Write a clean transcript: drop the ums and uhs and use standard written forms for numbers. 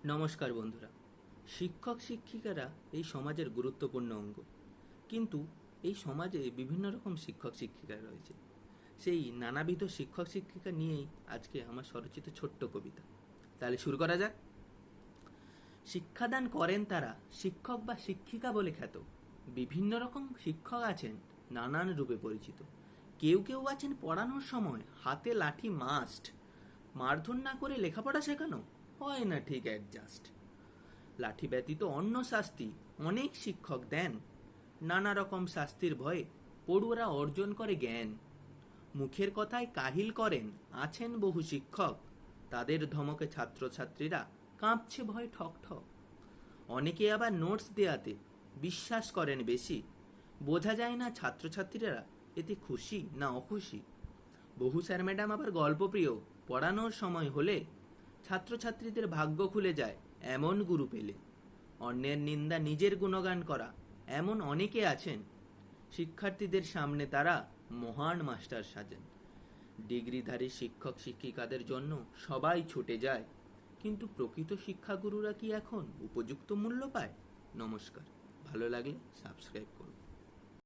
নমস্কার বন্ধুরা। শিক্ষক শিক্ষিকারা এই সমাজের গুরুত্বপূর্ণ অঙ্গ। কিন্তু এই সমাজে বিভিন্ন রকম শিক্ষক শিক্ষিকা রয়েছে। সেই নানাবিধ শিক্ষক শিক্ষিকা নিয়েই আজকে আমার স্বরচিত ছোট্ট কবিতা। তাহলে শুরু করা যাক। শিক্ষাদান করেন তারা শিক্ষক বা শিক্ষিকা বলে খ্যাত। বিভিন্ন রকম শিক্ষক আছেন, নানান রূপে পরিচিত। কেউ কেউ আছেন পড়ানোর সময় হাতে লাঠি মাস্ট, মারধর না করে লেখাপড়া শেখানো হয় না ঠিক অ্যাডজাস্ট। লাঠি ব্যতীত অন্য শাস্তি অনেক শিক্ষক দেন। নানা রকম শাস্তির ভয়ে পড়ুয়ারা অর্জন করে জ্ঞান। মুখের কথায় কাহিল করেন আছেন বহু শিক্ষক। তাদের ধমকে ছাত্রছাত্রীরা কাঁপছে ভয় ঠক ঠক। অনেকে আবার নোটস দেয়াতে বিশ্বাস করেন বেশি। বোঝা যায় না ছাত্রছাত্রীরা এতে খুশি না অখুশি। বহু স্যার ম্যাডাম আবার গল্পপ্রিয়, পড়ানোর সময় হলে ছাত্রছাত্রীদের ভাগ্য খুলে যায় এমন গুরু পেলে। অন্যের নিন্দা নিজের গুণগান করা এমন অনেকে আছেন। শিক্ষার্থীদের সামনে তারা মহান মাস্টার সাজেন। ডিগ্রিধারী শিক্ষক শিক্ষিকাদের জন্য সবাই ছুটে যায়, কিন্তু প্রকৃত শিক্ষাগুরুরা কি এখন উপযুক্ত মূল্য পায়? নমস্কার, ভালো লাগলে সাবস্ক্রাইব করুন।